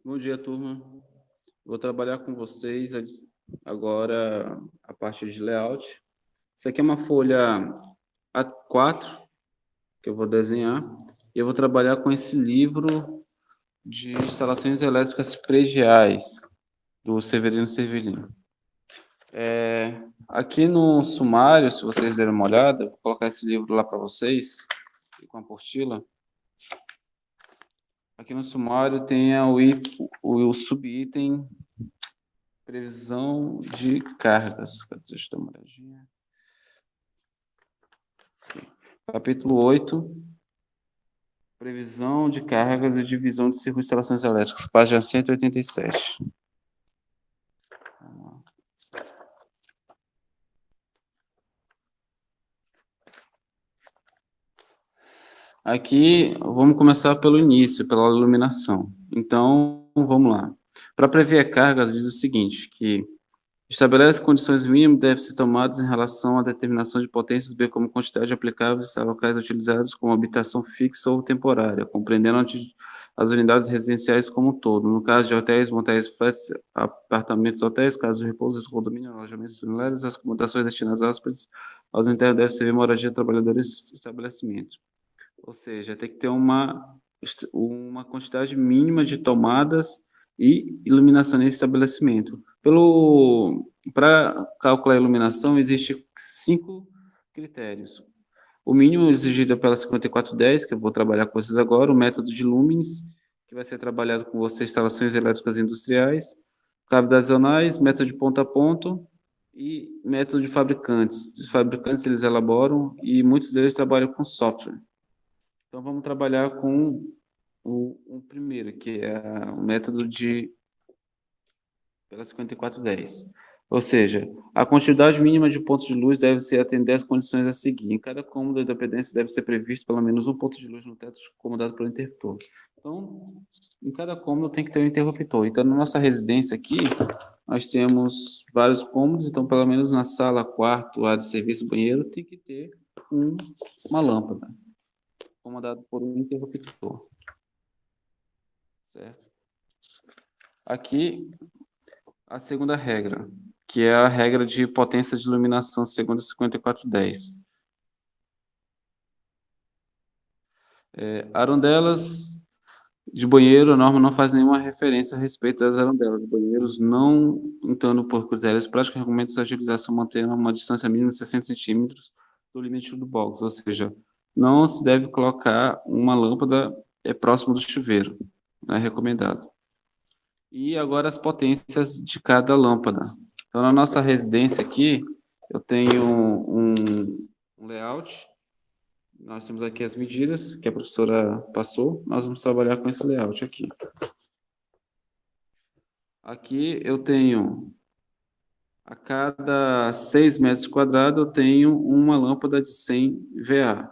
Bom dia, turma. Vou trabalhar com vocês agora a parte de layout. Isso aqui é uma folha A4 que eu vou desenhar e eu vou trabalhar com esse livro de instalações elétricas prediais do Severino Cervellini. Aqui no sumário, se vocês derem uma olhada, eu vou colocar esse livro lá para vocês, com a apostila. Aqui no sumário tem o subitem previsão de cargas. Deixa eu dar uma olhadinha. Capítulo 8. Previsão de cargas e divisão de circuito de instalações elétricas. Página 187. Aqui, vamos começar pelo início, pela iluminação. Então, vamos lá. Para prever cargas, diz o seguinte, que estabelece condições mínimas devem ser tomadas em relação à determinação de potências, bem como quantidade aplicáveis a locais utilizados como habitação fixa ou temporária, compreendendo as unidades residenciais como um todo. No caso de hotéis, motéis, flats, apartamentos, hotéis, casas de repouso, condomínio, alojamentos familiares, as acomodações destinadas a hóspedes, aos internos devem servir moradia de trabalhadores e estabelecimento. Ou seja, tem que ter uma quantidade mínima de tomadas e iluminação nesse estabelecimento. Para calcular a iluminação, existem 5 critérios. O mínimo exigido pela 5410, que eu vou trabalhar com vocês agora, o método de Lumens, que vai ser trabalhado com vocês, instalações elétricas industriais, cavidades zonais, método de ponto a ponto e método de fabricantes. Os fabricantes, eles elaboram e muitos deles trabalham com software. Então, vamos trabalhar com o primeiro, que é o método pela 5410. Ou seja, a quantidade mínima de pontos de luz deve ser atender às condições a seguir. Em cada cômodo da dependência deve ser previsto pelo menos um ponto de luz no teto comandado pelo interruptor. Então, em cada cômodo tem que ter um interruptor. Então, na nossa residência aqui, nós temos vários cômodos, então, pelo menos na sala, quarto, área de serviço, banheiro, tem que ter uma lâmpada comandado por um interruptor, certo? Aqui, a segunda regra, que é a regra de potência de iluminação segundo a 5410. Arondelas de banheiro, a norma não faz nenhuma referência a respeito das arondelas de banheiros, não entrando por critérios práticos, argumentos a utilização mantendo uma distância mínima de 60 centímetros do limite do box, ou seja, não se deve colocar uma lâmpada próximo do chuveiro, não é recomendado. E agora as potências de cada lâmpada. Então, na nossa residência aqui, eu tenho um layout. Nós temos aqui as medidas que a professora passou. Nós vamos trabalhar com esse layout aqui. Aqui eu tenho, a cada 6 metros quadrados, eu tenho uma lâmpada de 100 VA.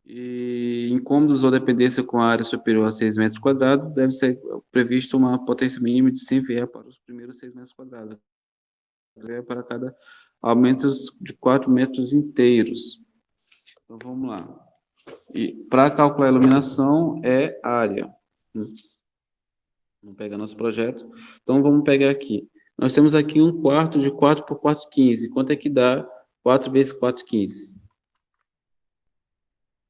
E em cômodos ou dependência com área superior a 6 metros quadrados, deve ser previsto uma potência mínima de 100 VA para os primeiros 6 metros quadrados. VA para cada aumento de 4 metros inteiros. Então, vamos lá. E para calcular a iluminação é área. Vamos pegar nosso projeto. Então, vamos pegar aqui. Nós temos aqui um quarto de 4 por 4,15. Quanto é que dá 4 vezes 4,15?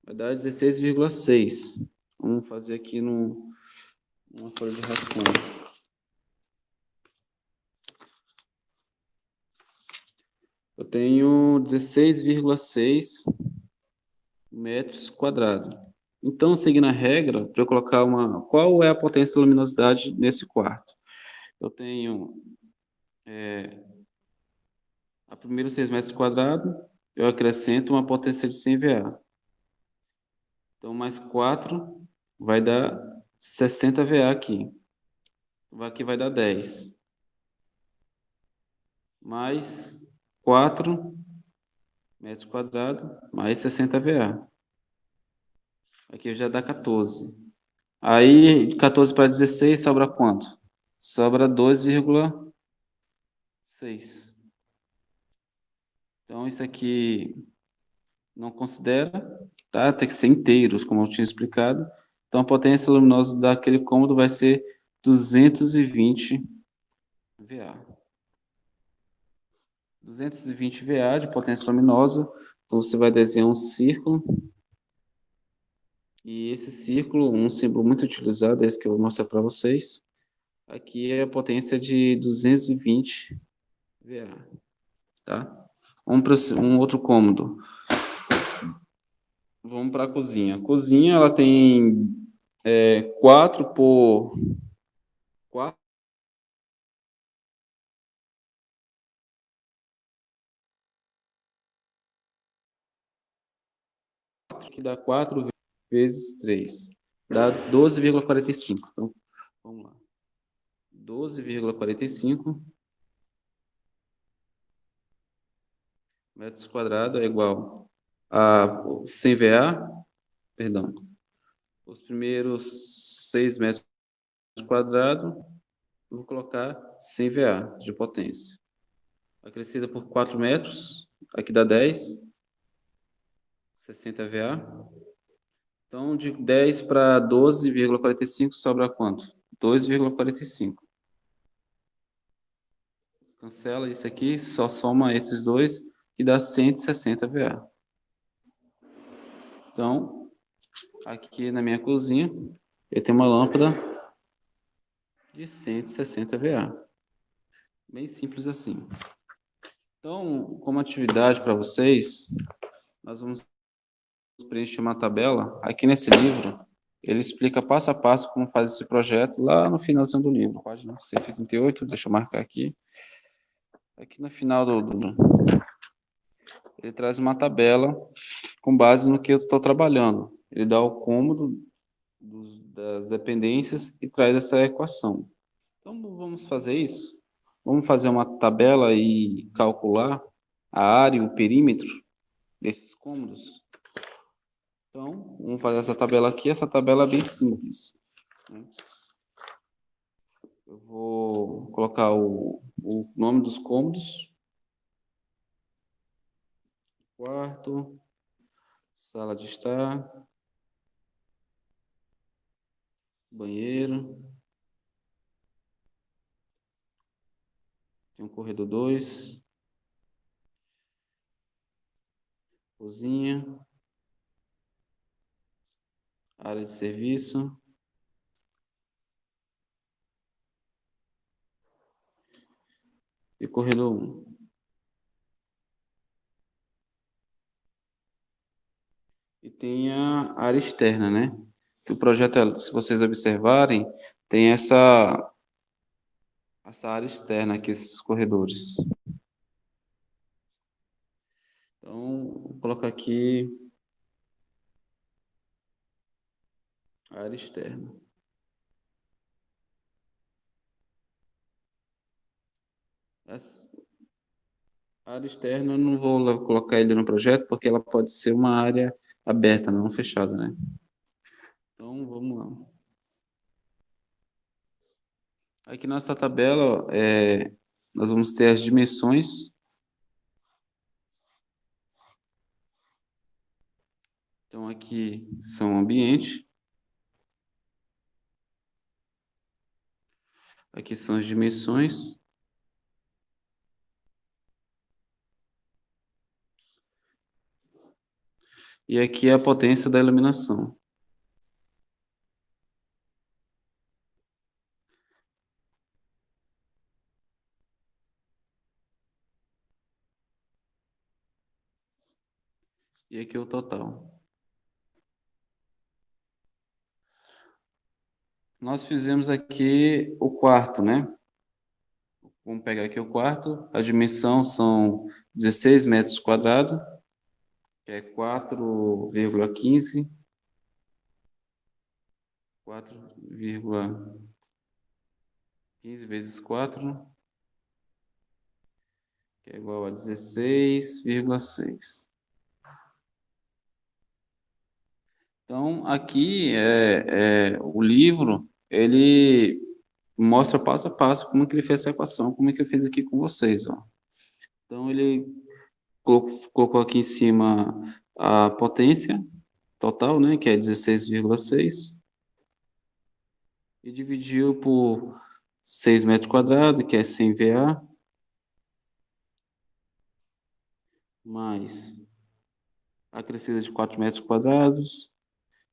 Vai dar 16,6. Vamos fazer aqui numa folha de rascunho. Eu tenho 16,6 metros quadrados. Então, seguindo a regra, para eu colocar qual é a potência de luminosidade nesse quarto? Eu tenho a primeira 6 metros quadrados, eu acrescento uma potência de 100 VA. Então, mais 4 vai dar 60 VA aqui. Aqui vai dar 10. Mais 4 metros quadrados, mais 60 VA. Aqui já dá 14. Aí, 14 para 16, sobra quanto? Sobra 2,6. Então, isso aqui não considera, tá? Tem que ser inteiros, como eu tinha explicado. Então, a potência luminosa daquele cômodo vai ser 220 VA. 220 VA de potência luminosa. Então, você vai desenhar um círculo. E esse círculo, um símbolo muito utilizado, é esse que eu vou mostrar para vocês. Aqui é a potência de 220 VA. Tá? Vamos para um outro cômodo. Vamos para a cozinha. A cozinha, ela tem 4 por 4, que dá 4 vezes 3. Dá 12,45. Então, vamos lá. 12,45 metros quadrados é igual a 100 VA, perdão, os primeiros 6 metros quadrados, eu vou colocar 100 VA de potência. Acrescida por 4 metros, aqui dá 10, 60 VA. Então, de 10 para 12,45 sobra quanto? 2,45. Cancela isso aqui, só soma esses dois, que dá 160 VA. Então, aqui na minha cozinha, eu tenho uma lâmpada de 160 VA. Bem simples assim. Então, como atividade para vocês, nós vamos preencher uma tabela. Aqui nesse livro, ele explica passo a passo como faz esse projeto lá no finalzinho do livro, página 138, deixa eu marcar aqui. Aqui no final ele traz uma tabela com base no que eu estou trabalhando. Ele dá o cômodo das dependências e traz essa equação. Então, vamos fazer isso? Vamos fazer uma tabela e calcular a área e o perímetro desses cômodos? Então, vamos fazer essa tabela aqui. Essa tabela é bem simples, né? Eu vou colocar o nome dos cômodos. Quarto, sala de estar, banheiro, tem um corredor 2, cozinha, área de serviço, e corredor 1. E tem a área externa, né? Que o projeto, se vocês observarem, tem essa área externa aqui, esses corredores. Então, vou colocar aqui a área externa. A área externa eu não vou colocar ele no projeto, porque ela pode ser uma área aberta, não fechada, né? Então, vamos lá. Aqui nessa tabela, nós vamos ter as dimensões. Então, aqui são ambiente. Aqui são as dimensões. E aqui é a potência da iluminação. E aqui é o total. Nós fizemos aqui o quarto, né? Vamos pegar aqui o quarto. A dimensão são 16 metros quadrados, que é 4,15. 4,15 vezes 4, que é igual a 16,6. Então, aqui o livro, ele mostra passo a passo como que ele fez essa equação, como é que eu fiz aqui com vocês, ó. Então, ele colocou aqui em cima a potência total, né, que é 16,6. e dividiu por 6 metros quadrados, que é 100 VA, mais a crescida de 4 metros quadrados,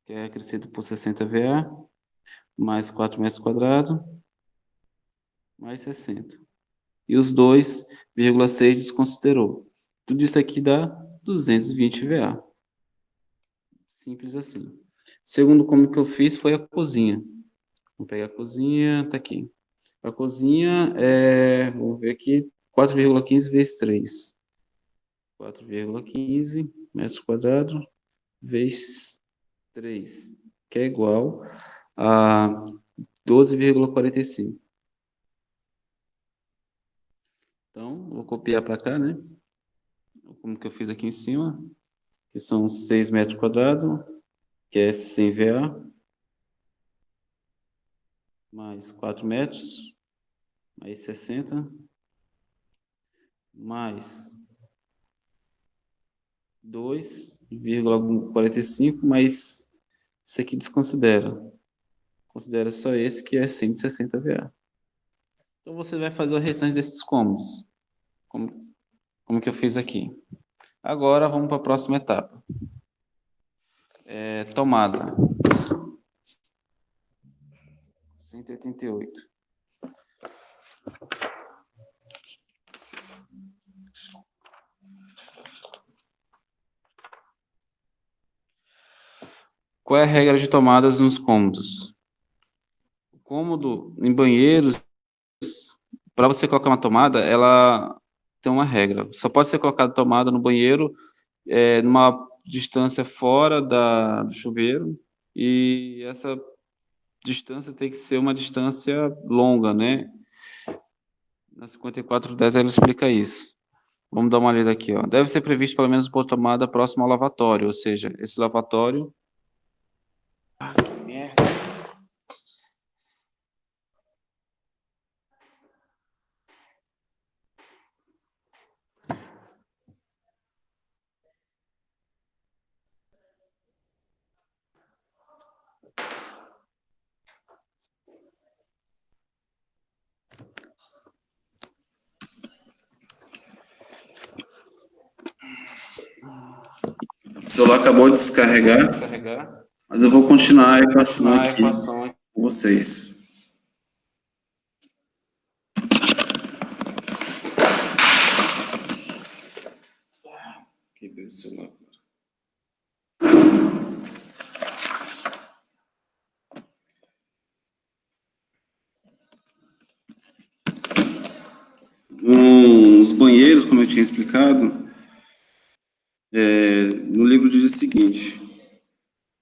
que é acrescido por 60 VA, mais 4 metros quadrados, mais 60. E os 2,6 desconsiderou. Tudo isso aqui dá 220 VA. Simples assim. Segundo como que eu fiz foi a cozinha. Vou pegar a cozinha, tá aqui. A cozinha vamos ver aqui, 4,15 vezes 3. 4,15 metros quadrados vezes 3, que é igual a 12,45. Então, vou copiar para cá, né? Como que eu fiz aqui em cima, que são 6 metros quadrados, que é 100 VA, mais 4 metros, mais 60, mais 2,45, mais isso aqui desconsidera. Considera só esse que é 160 VA. Então, você vai fazer o restante desses cômodos, como que eu fiz aqui. Agora, vamos para a próxima etapa. Tomada. 188. Qual é a regra de tomadas nos cômodos? O cômodo em banheiros, para você colocar uma tomada, ela tem uma regra. Só pode ser colocada tomada no banheiro numa distância fora do chuveiro, e essa distância tem que ser uma distância longa, né? Na 5410 ela explica isso. Vamos dar uma olhada aqui, ó. Deve ser previsto pelo menos por tomada próxima ao lavatório, ou seja, esse lavatório. Ah, que merda. O celular acabou de descarregar, mas eu vou continuar a equação aqui com vocês. Quebrei o celular. Os banheiros, como eu tinha explicado, no livro diz o seguinte: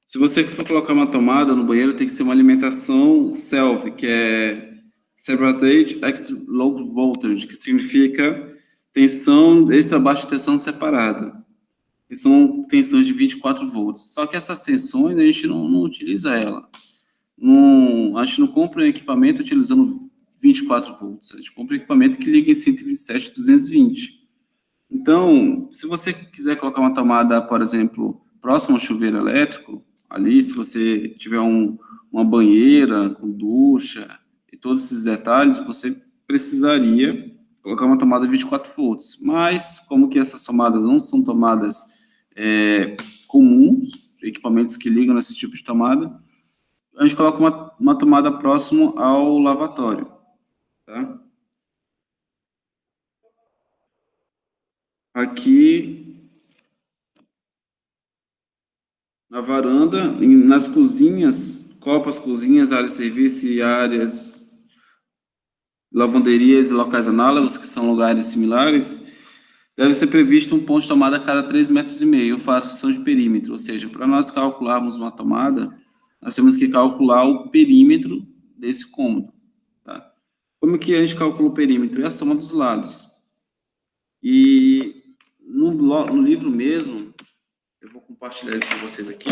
se você for colocar uma tomada no banheiro, tem que ser uma alimentação self, que é Separate Extra Low Voltage, que significa tensão extra baixa e tensão separada, que são tensões de 24 volts. Só que essas tensões a gente não utiliza ela. A gente não compra um equipamento utilizando 24 volts, a gente compra um equipamento que liga em 127, 220. Então, se você quiser colocar uma tomada, por exemplo, próximo ao chuveiro elétrico, ali, se você tiver uma banheira com ducha e todos esses detalhes, você precisaria colocar uma tomada de 24 volts. Mas, como que essas tomadas não são tomadas comuns, equipamentos que ligam nesse tipo de tomada, a gente coloca uma tomada próximo ao lavatório, tá? Aqui na varanda, nas cozinhas, copas, cozinhas, áreas de serviço e áreas, lavanderias e locais análogos, que são lugares similares, deve ser previsto um ponto de tomada a cada 3,5 metros, fração de perímetro, ou seja, para nós calcularmos uma tomada, nós temos que calcular o perímetro desse cômodo, tá? Como que a gente calcula o perímetro? É a soma dos lados. E no livro mesmo, eu vou compartilhar ele com vocês aqui,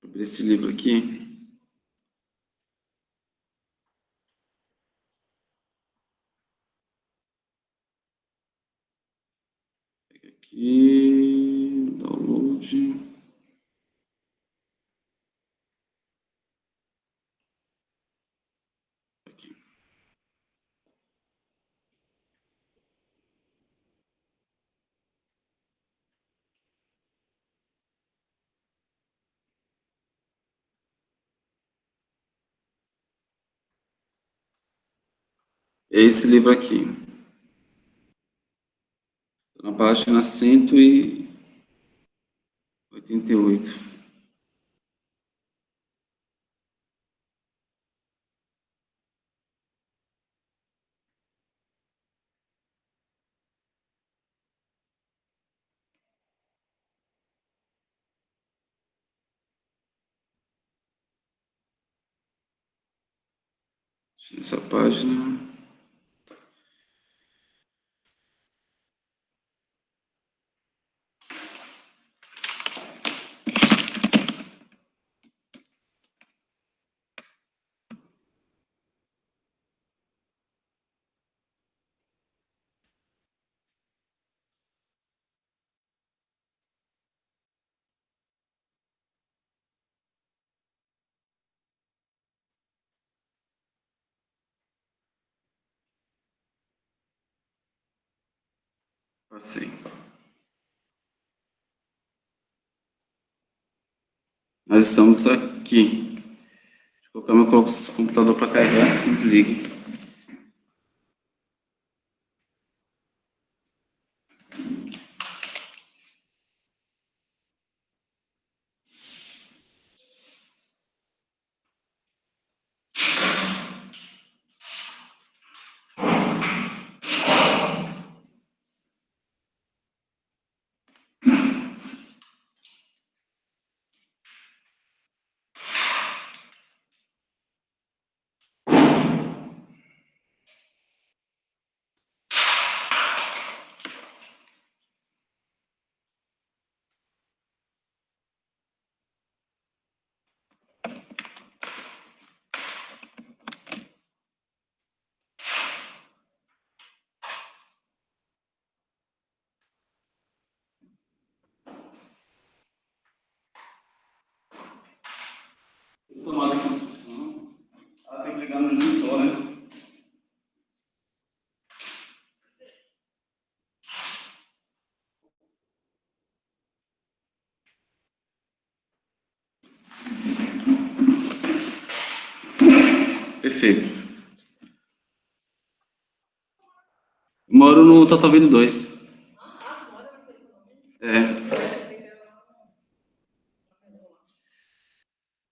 sobre esse livro aqui. Aqui, download. É esse livro aqui, na página 188. Essa página. Passei. Nós estamos aqui. Deixa eu colocar meu computador para carregar antes que desligue. Tomada aqui. Ela tem que ligar no monitor, né? Perfeito. Moro no Tatuapé 2. É.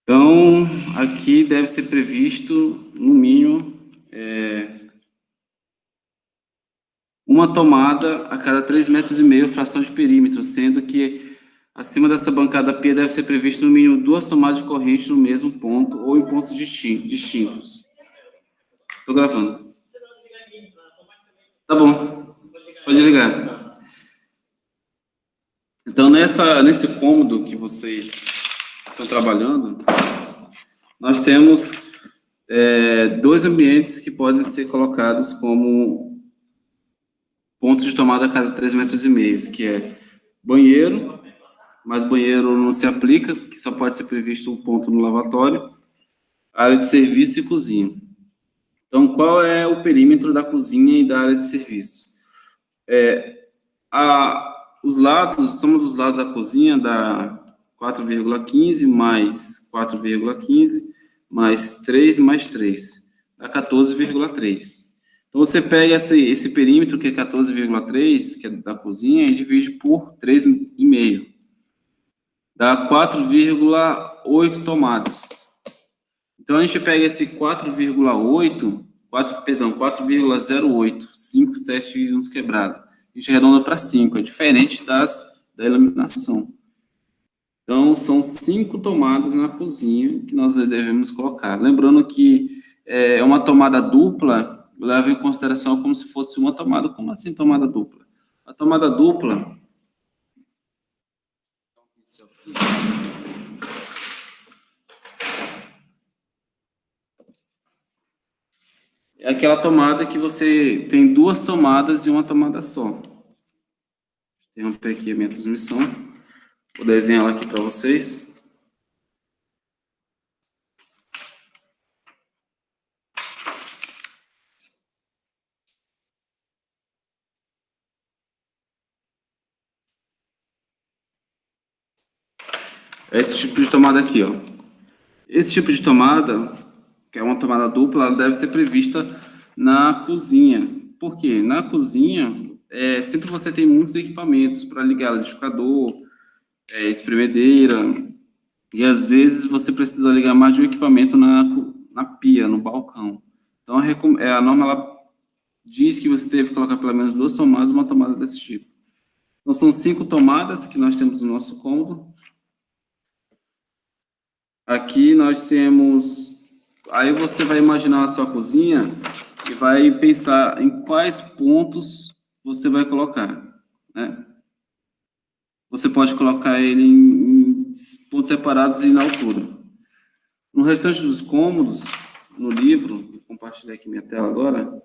Então, aqui deve ser previsto, no mínimo, uma tomada a cada 3,5 metros, fração de perímetro, sendo que acima dessa bancada P deve ser previsto no mínimo 2 tomadas de corrente no mesmo ponto ou em pontos distintos. Estou gravando. Tá bom, pode ligar. Então, nesse cômodo que vocês estão trabalhando, nós temos dois ambientes que podem ser colocados como pontos de tomada a cada 3,5 metros, que é banheiro, mas banheiro não se aplica, que só pode ser previsto um ponto no lavatório, área de serviço e cozinha. Então, qual é o perímetro da cozinha e da área de serviço? Os lados, soma dos lados da cozinha dá 4,15 mais 4,15 mais 3 mais 3, dá 14,3. Então, você pega esse perímetro, que é 14,3, que é da cozinha, e divide por 3,5. Dá 4,8 tomadas. Então, a gente pega esse 4,8, 4,08, 5, 7 e uns quebrados. A gente arredonda para 5, é diferente da iluminação. Então, são 5 tomadas na cozinha que nós devemos colocar. Lembrando que é uma tomada dupla, leva em consideração como se fosse uma tomada. Como assim tomada dupla? A tomada dupla... É aquela tomada que você tem 2 tomadas e uma tomada só. Interromper aqui a minha transmissão. Vou desenhar ela aqui para vocês. É esse tipo de tomada aqui, ó. Esse tipo de tomada, que é uma tomada dupla, ela deve ser prevista na cozinha. Por quê? Na cozinha, sempre você tem muitos equipamentos para ligar liquidificador, espremedeira, e às vezes você precisa ligar mais de um equipamento na pia, no balcão. Então, a norma ela diz que você deve colocar pelo menos 2 tomadas, uma tomada desse tipo. Então, são 5 tomadas que nós temos no nosso cômodo. Aqui nós temos... Aí você vai imaginar a sua cozinha e vai pensar em quais pontos você vai colocar, né? Você pode colocar ele em pontos separados e na altura. No restante dos cômodos, no livro, vou compartilhar aqui minha tela agora.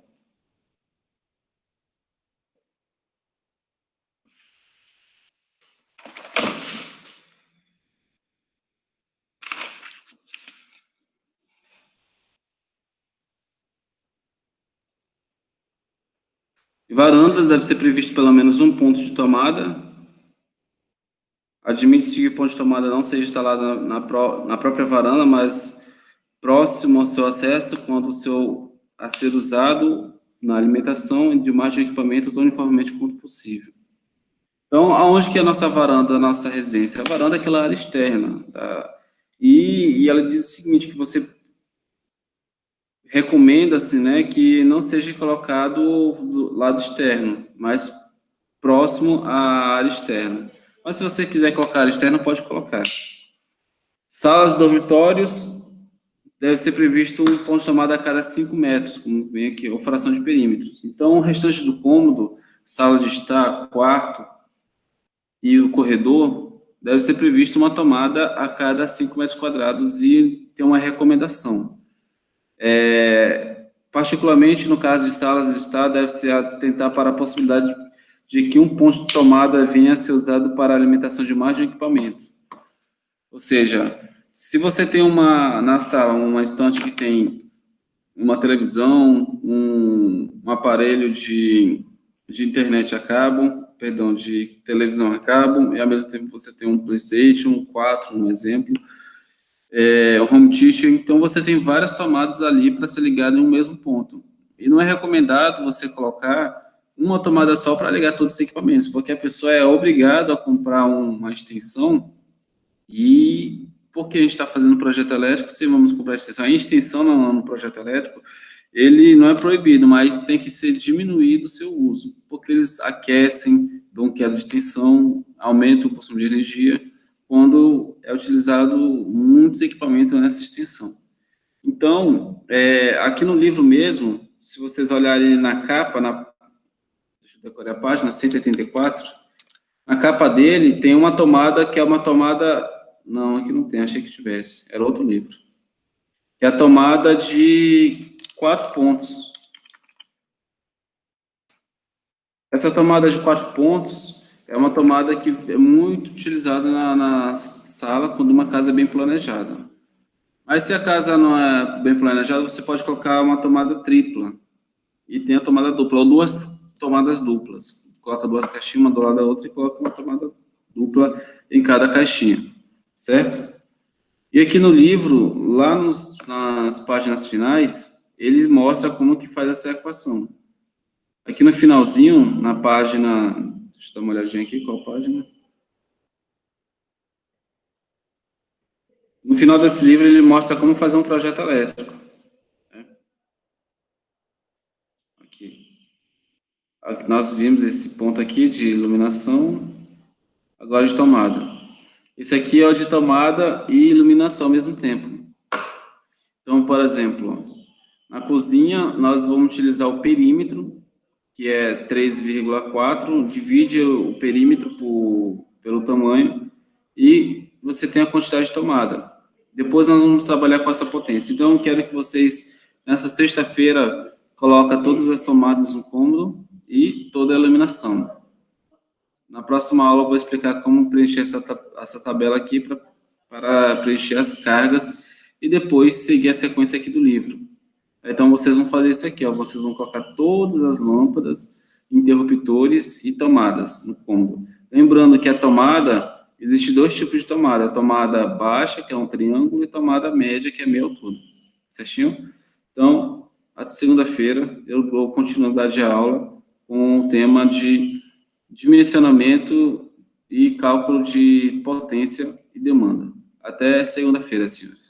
Varandas deve ser previsto pelo menos um ponto de tomada. Admite-se que o ponto de tomada não seja instalado na própria varanda, mas próximo ao seu acesso, quando a ser usado na alimentação e de mais de equipamento tão uniformemente quanto possível. Então, aonde que é a nossa varanda, a nossa residência? A varanda é aquela área externa, tá? E ela diz o seguinte, que você recomenda-se, né, que não seja colocado do lado externo, mas próximo à área externa. Mas se você quiser colocar área externa, pode colocar. Salas, dormitórios, deve ser previsto um ponto de tomada a cada 5 metros, como vem aqui, ou fração de perímetros. Então, o restante do cômodo, sala de estar, quarto e o corredor, deve ser previsto uma tomada a cada 5 metros quadrados e tem uma recomendação. Particularmente no caso de salas de estar, deve-se atentar para a possibilidade de que um ponto de tomada venha a ser usado para a alimentação de mais de um equipamento. Ou seja, se você tem na sala uma estante que tem uma televisão, um aparelho de internet a cabo, perdão, de televisão a cabo, e ao mesmo tempo você tem um PlayStation 4, um exemplo, o home theater, então você tem várias tomadas ali para ser ligado em um mesmo ponto. E não é recomendado você colocar uma tomada só para ligar todos os equipamentos, porque a pessoa é obrigada a comprar uma extensão e porque a gente está fazendo projeto elétrico, se vamos comprar extensão, a extensão no projeto elétrico, ele não é proibido, mas tem que ser diminuído o seu uso, porque eles aquecem, dão queda de tensão, aumentam o consumo de energia, quando é utilizado muitos equipamentos nessa extensão. Então, aqui no livro mesmo, se vocês olharem na capa, deixa eu decorar a página, 184, na capa dele tem uma tomada que é uma tomada... Não, aqui não tem, achei que tivesse, era outro livro. Que é a tomada de 4 pontos. Essa tomada de 4 pontos é uma tomada que é muito utilizada na sala quando uma casa é bem planejada. Mas se a casa não é bem planejada, você pode colocar uma tomada tripla. E tem a tomada dupla, ou 2 tomadas duplas. Coloca 2 caixinhas, uma do lado da outra, e coloca uma tomada dupla em cada caixinha. Certo? E aqui no livro, lá nas páginas finais, ele mostra como que faz essa equação. Aqui no finalzinho, na página... Deixa eu dar uma olhadinha aqui, qual página? No final desse livro, ele mostra como fazer um projeto elétrico. Aqui. Nós vimos esse ponto aqui de iluminação, agora de tomada. Esse aqui é o de tomada e iluminação ao mesmo tempo. Então, por exemplo, na cozinha, nós vamos utilizar o perímetro, que é 3,4, divide o perímetro pelo tamanho, e você tem a quantidade de tomada. Depois nós vamos trabalhar com essa potência. Então, eu quero que vocês, nessa sexta-feira, coloquem todas as tomadas no cômodo e toda a iluminação. Na próxima aula, eu vou explicar como preencher essa tabela aqui para preencher as cargas e depois seguir a sequência aqui do livro. Então, vocês vão fazer isso aqui, ó, vocês vão colocar todas as lâmpadas, interruptores e tomadas no cômodo. Lembrando que a tomada, existe 2 tipos de tomada, a tomada baixa, que é um triângulo, e a tomada média, que é meia altura. Certinho? Então, a segunda-feira eu dou continuidade à aula com o tema de dimensionamento e cálculo de potência e demanda. Até segunda-feira, senhores.